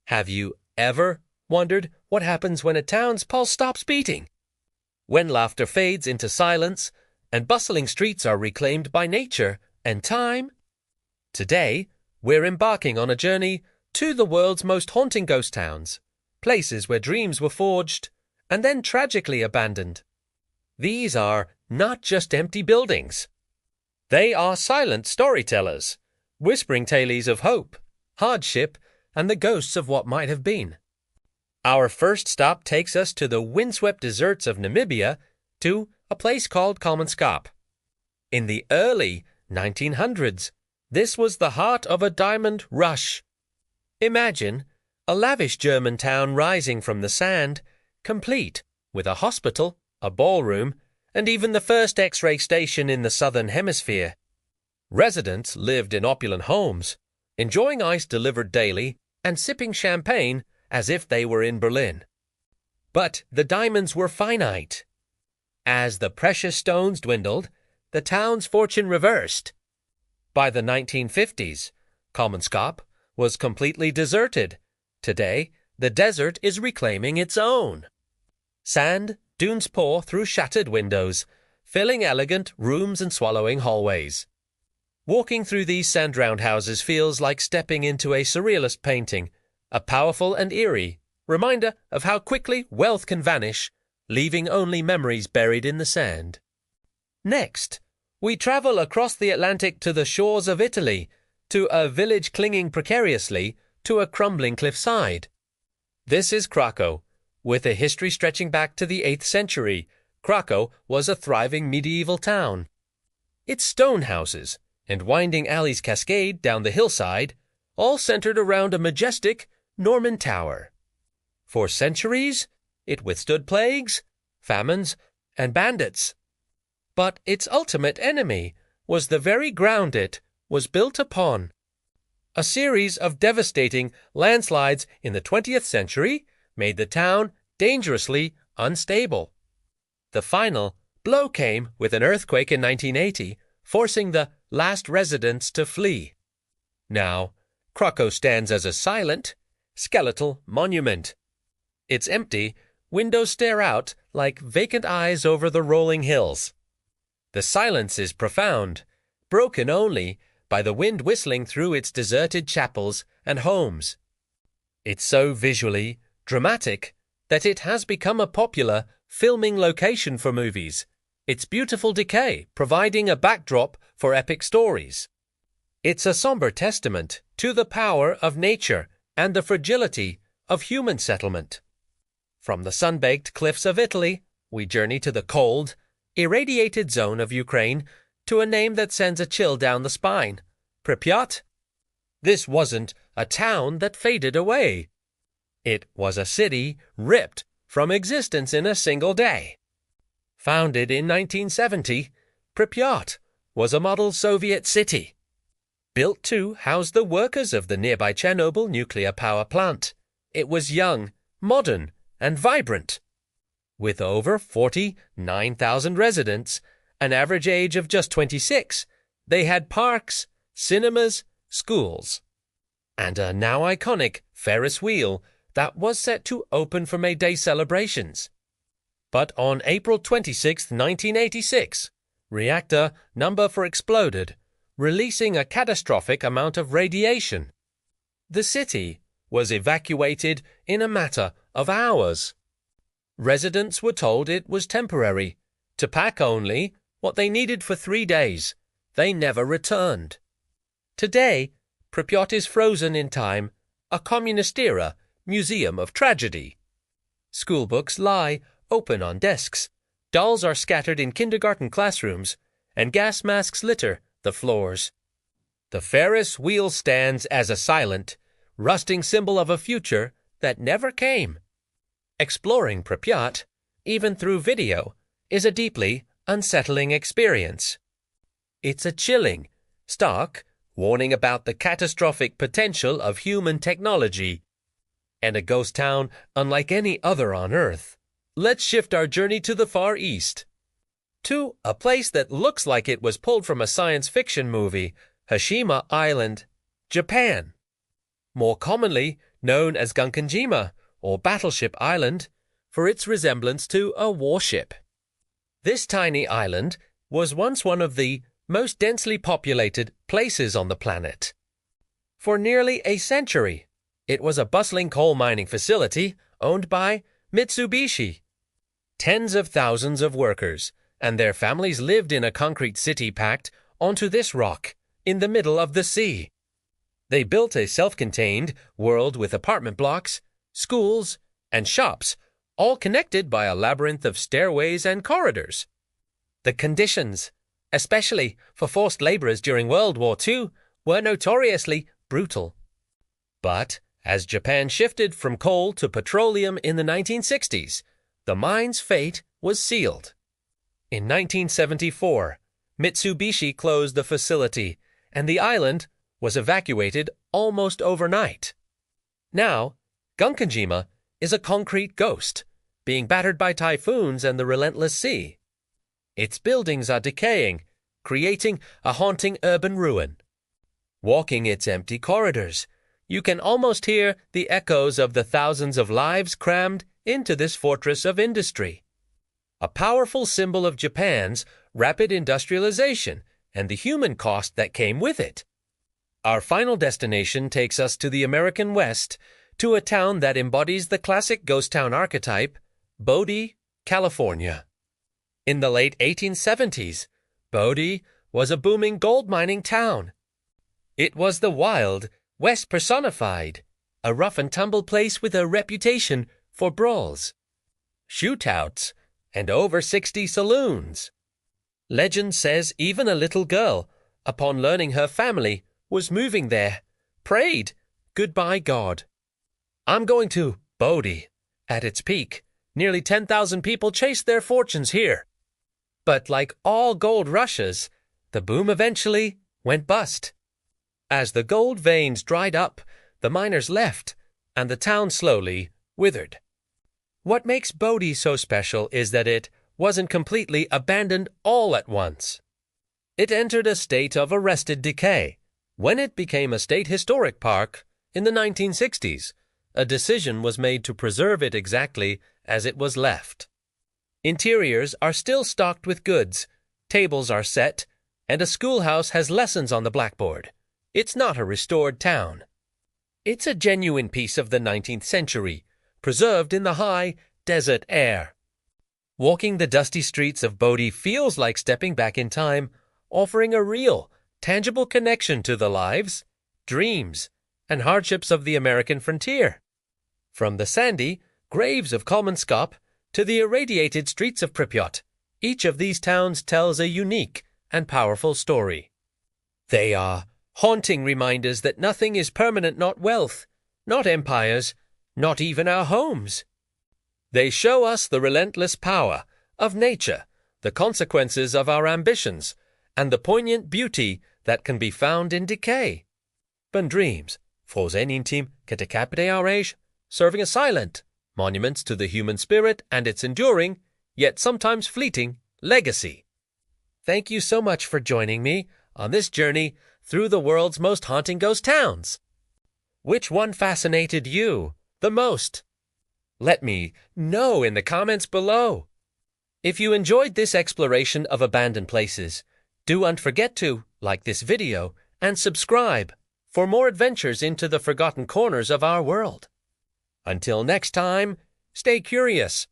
Have you ever wondered what happens when a town's pulse stops beating? When laughter fades into silence and bustling streets are reclaimed by nature and time? Today, we're embarking on a journey to the world's most haunting ghost towns, places where dreams were forged and then tragically abandoned. These are not just empty buildings. They are silent storytellers, whispering tales of hope, hardship, and the ghosts of what might have been. Our first stop takes us to the windswept deserts of Namibia, to a place called Kalmanskap. In the early 1900s, this was the heart of a diamond rush. Imagine a lavish German town rising from the sand, complete with a hospital, a ballroom, and even the first X-ray station in the southern hemisphere. Residents lived in opulent homes, enjoying ice delivered daily and sipping champagne as if they were in Berlin. But the diamonds were finite. As the precious stones dwindled, the town's fortune reversed. By the 1950s, Kalmanskap was completely deserted. Today, the desert is reclaiming its own. Sand dunes pour through shattered windows, filling elegant rooms and swallowing hallways. Walking through these sand roundhouses feels like stepping into a surrealist painting, a powerful and eerie reminder of how quickly wealth can vanish, leaving only memories buried in the sand. Next, we travel across the Atlantic to the shores of Italy, to a village clinging precariously to a crumbling cliffside. This is Krakow. With a history stretching back to the 8th century, Krakow was a thriving medieval town. Its stone houses and winding alleys cascade down the hillside, all centered around a majestic Norman tower. For centuries, it withstood plagues, famines, and bandits. But its ultimate enemy was the very ground it was built upon. A series of devastating landslides in the 20th century made the town dangerously unstable. The final blow came with an earthquake in 1980, forcing the last residents to flee. Now, Krakow stands as a silent, skeletal monument. It's empty, windows stare out like vacant eyes over the rolling hills. The silence is profound, broken only by the wind whistling through its deserted chapels and homes. It's so visually dramatic that it has become a popular filming location for movies, its beautiful decay providing a backdrop for epic stories. It's a somber testament to the power of nature and the fragility of human settlement. From the sun-baked cliffs of Italy, we journey to the cold, irradiated zone of Ukraine, to a name that sends a chill down the spine, Pripyat. This wasn't a town that faded away. It was a city ripped from existence in a single day. Founded in 1970, Pripyat was a model Soviet city, built to house the workers of the nearby Chernobyl nuclear power plant. It was young, modern, and vibrant. With over 49,000 residents, an average age of just 26, they had parks, cinemas, schools, and a now iconic Ferris wheel that was set to open for May Day celebrations. But on April 26, 1986, reactor number 4 exploded, releasing a catastrophic amount of radiation. The city was evacuated in a matter of hours. Residents were told it was temporary, to pack only what they needed for 3 days. They never returned. Today, Pripyat is frozen in time, a communist-era museum of tragedy. Schoolbooks lie open on desks, dolls are scattered in kindergarten classrooms, and gas masks litter the floors. The Ferris wheel stands as a silent, rusting symbol of a future that never came. Exploring Pripyat, even through video, is a deeply unsettling experience. It's a chilling, stark warning about the catastrophic potential of human technology, and a ghost town unlike any other on Earth. Let's shift our journey to the Far East, to a place that looks like it was pulled from a science fiction movie, Hashima Island, Japan. More commonly known as Gunkanjima, or Battleship Island, for its resemblance to a warship. This tiny island was once one of the most densely populated places on the planet. For nearly a century, it was a bustling coal mining facility owned by Mitsubishi. Tens of thousands of workers and their families lived in a concrete city packed onto this rock in the middle of the sea. They built a self-contained world with apartment blocks, schools, and shops, all connected by a labyrinth of stairways and corridors. The conditions, especially for forced laborers during World War II, were notoriously brutal. But as Japan shifted from coal to petroleum in the 1960s, the mine's fate was sealed. In 1974, Mitsubishi closed the facility, and the island was evacuated almost overnight. Now, Gunkanjima is a concrete ghost, being battered by typhoons and the relentless sea. Its buildings are decaying, creating a haunting urban ruin. Walking its empty corridors, you can almost hear the echoes of the thousands of lives crammed into this fortress of industry. A powerful symbol of Japan's rapid industrialization and the human cost that came with it. Our final destination takes us to the American West, to a town that embodies the classic ghost town archetype, Bodie, California. In the late 1870s, Bodie was a booming gold mining town. It was the Wild West personified, a rough-and-tumble place with a reputation for brawls, shootouts, and over 60 saloons. Legend says even a little girl, upon learning her family was moving there, prayed, "Goodbye, God." I'm going to Bodie. At its peak, nearly 10,000 people chased their fortunes here. But like all gold rushes, the boom eventually went bust. As the gold veins dried up, the miners left, and the town slowly withered. What makes Bodie so special is that it wasn't completely abandoned all at once. It entered a state of arrested decay when it became a state historic park in the 1960s. A decision was made to preserve it exactly as it was left. Interiors are still stocked with goods, tables are set, and a schoolhouse has lessons on the blackboard. It's not a restored town. It's a genuine piece of the 19th century, preserved in the high desert air. Walking the dusty streets of Bodie feels like stepping back in time, offering a real, tangible connection to the lives, dreams, and hardships of the American frontier. From the sandy graves of Kolmenskop to the irradiated streets of Pripyat, each of these towns tells a unique and powerful story. They are haunting reminders that nothing is permanent, not wealth, not empires, not even our homes. They show us the relentless power of nature, the consequences of our ambitions, and the poignant beauty that can be found in decay. But dreams, voor zijn intiem gedecapitate serving a silent monuments to the human spirit and its enduring, yet sometimes fleeting, legacy. Thank you so much for joining me on this journey through the world's most haunting ghost towns. Which one fascinated you the most? Let me know in the comments below. If you enjoyed this exploration of abandoned places, don't forget to like this video and subscribe for more adventures into the forgotten corners of our world. Until next time, stay curious,